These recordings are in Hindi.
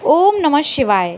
ओम नमः शिवाय।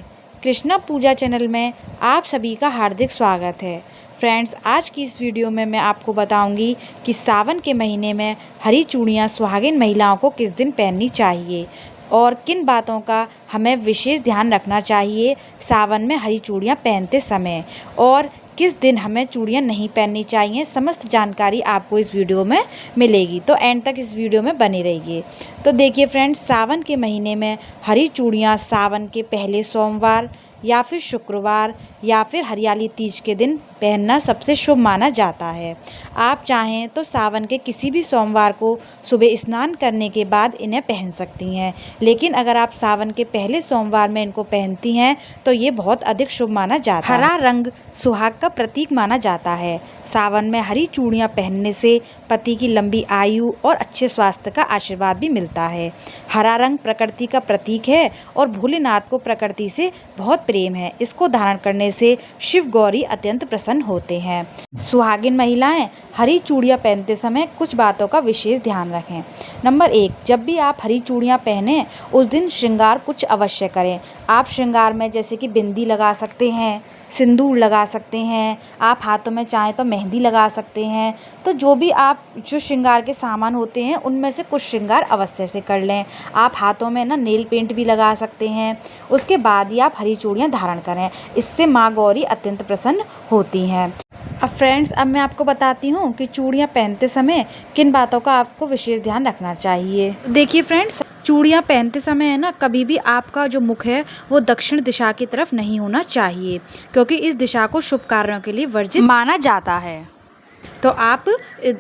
कृष्णा पूजा चैनल में आप सभी का हार्दिक स्वागत है। फ्रेंड्स, आज की इस वीडियो में मैं आपको बताऊंगी कि सावन के महीने में हरी चूड़ियाँ सुहागिन महिलाओं को किस दिन पहननी चाहिए और किन बातों का हमें विशेष ध्यान रखना चाहिए सावन में हरी चूड़ियाँ पहनते समय, और किस दिन हमें चूड़ियाँ नहीं पहननी चाहिए। समस्त जानकारी आपको इस वीडियो में मिलेगी, तो एंड तक इस वीडियो में बने रहिए। तो देखिए फ्रेंड्स, सावन के महीने में हरी चूड़ियाँ सावन के पहले सोमवार या फिर शुक्रवार या फिर हरियाली तीज के दिन पहनना सबसे शुभ माना जाता है। आप चाहें तो सावन के किसी भी सोमवार को सुबह स्नान करने के बाद इन्हें पहन सकती हैं, लेकिन अगर आप सावन के पहले सोमवार में इनको पहनती हैं तो ये बहुत अधिक शुभ माना जाता है। हरा रंग सुहाग का प्रतीक माना जाता है। सावन में हरी चूड़ियाँ पहनने से पति की लंबी आयु और अच्छे स्वास्थ्य का आशीर्वाद भी मिलता है। हरा रंग प्रकृति का प्रतीक है और भोलेनाथ को प्रकृति से बहुत प्रेम है। इसको धारण करने से शिव गौरी अत्यंत प्रसन्न होते हैं। सुहागिन महिलाएं हरी चूड़ियाँ पहनते समय कुछ बातों का विशेष ध्यान रखें। नंबर 1, जब भी आप हरी चूड़ियाँ पहनें उस दिन श्रृंगार कुछ अवश्य करें। आप श्रृंगार में जैसे कि बिंदी लगा सकते हैं, सिंदूर लगा सकते हैं, आप हाथों में चाहें तो मेहंदी लगा सकते हैं। तो जो भी आप जो श्रृंगार के सामान होते हैं उनमें से कुछ श्रृंगार अवश्य से कर लें। आप हाथों में नेल पेंट भी लगा सकते हैं। उसके बाद ही आप हरी चूड़ियाँ धारण करें। इससे माँ गौरी अत्यंत प्रसन्न होती हैं। अब फ्रेंड्स, अब मैं आपको बताती हूँ कि चूड़ियाँ पहनते समय किन बातों का आपको विशेष ध्यान रखना चाहिए। देखिए फ्रेंड्स, चूड़ियाँ पहनते समय है ना, कभी भी आपका जो मुख है वो दक्षिण दिशा की तरफ नहीं होना चाहिए, क्योंकि इस दिशा को शुभ कार्यों के लिए वर्जित माना जाता है। तो आप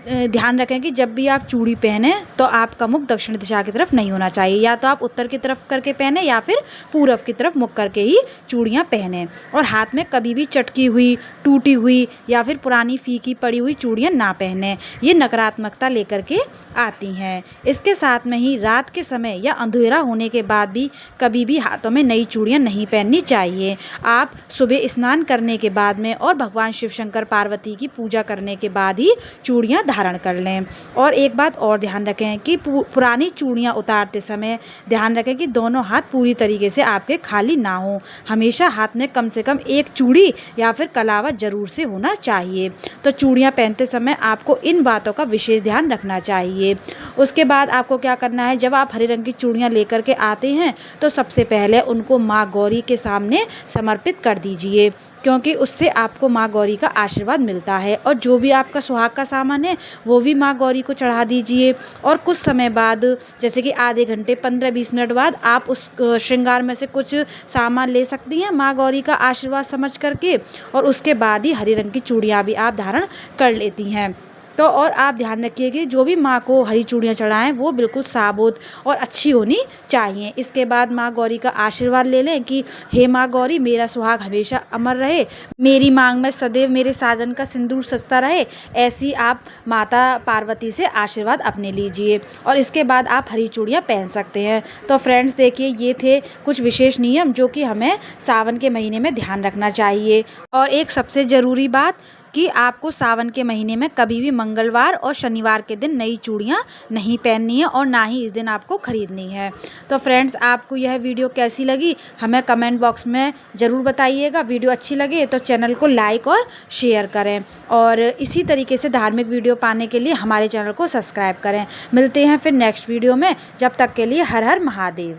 ध्यान रखें कि जब भी आप चूड़ी पहने तो आपका मुख दक्षिण दिशा की तरफ नहीं होना चाहिए। या तो आप उत्तर की तरफ करके पहने या फिर पूरब की तरफ मुख करके ही चूड़ियाँ पहने। और हाथ में कभी भी चटकी हुई, टूटी हुई या फिर पुरानी फीकी पड़ी हुई चूड़ियाँ ना पहने। ये नकारात्मकता लेकर के आती हैं। इसके साथ में ही रात के समय या अंधेरा होने के बाद भी कभी भी हाथों में नई चूड़ियाँ नहीं पहननी चाहिए। आप सुबह स्नान करने के बाद में और भगवान शिव शंकर पार्वती की पूजा करने के बाद ही चूड़ियाँ धारण कर लें। और एक बात और ध्यान रखें कि पुरानी चूड़ियाँ उतारते समय ध्यान रखें कि दोनों हाथ पूरी तरीके से आपके खाली ना हो। हमेशा हाथ में कम से कम एक चूड़ी या फिर कलावा जरूर से होना चाहिए। तो चूड़ियाँ पहनते समय आपको इन बातों का विशेष ध्यान रखना चाहिए। उसके बाद आपको क्या करना है, जब आप हरे रंग की चूड़ियाँ लेकर के आते हैं तो सबसे पहले उनको माँ गौरी के सामने समर्पित कर दीजिए, क्योंकि उससे आपको माँ गौरी का आशीर्वाद मिलता है। और जो भी आपका सुहाग का सामान है वो भी माँ गौरी को चढ़ा दीजिए। और कुछ समय बाद, जैसे कि आधे घंटे 15-20 मिनट बाद, आप उस श्रृंगार में से कुछ सामान ले सकती हैं माँ गौरी का आशीर्वाद समझ करके, और उसके बाद ही हरी रंग की चूड़ियाँ भी आप धारण कर लेती हैं। तो और आप ध्यान रखिए कि जो भी माँ को हरी चूड़ियाँ चढ़ाएं वो बिल्कुल साबुत और अच्छी होनी चाहिए। इसके बाद माँ गौरी का आशीर्वाद ले लें कि हे माँ गौरी, मेरा सुहाग हमेशा अमर रहे, मेरी मांग में सदैव मेरे साजन का सिंदूर सजता रहे। ऐसी आप माता पार्वती से आशीर्वाद अपने लीजिए और इसके बाद आप हरी चूड़ियाँ पहन सकते हैं। तो फ्रेंड्स देखिए, ये थे कुछ विशेष नियम जो कि हमें सावन के महीने में ध्यान रखना चाहिए। और एक सबसे ज़रूरी बात कि आपको सावन के महीने में कभी भी मंगलवार और शनिवार के दिन नई चूड़ियाँ नहीं पहननी है और ना ही इस दिन आपको ख़रीदनी है। तो फ्रेंड्स, आपको यह वीडियो कैसी लगी हमें कमेंट बॉक्स में ज़रूर बताइएगा। वीडियो अच्छी लगे तो चैनल को लाइक और शेयर करें, और इसी तरीके से धार्मिक वीडियो पाने के लिए हमारे चैनल को सब्सक्राइब करें। मिलते हैं फिर नेक्स्ट वीडियो में। जब तक के लिए हर हर महादेव।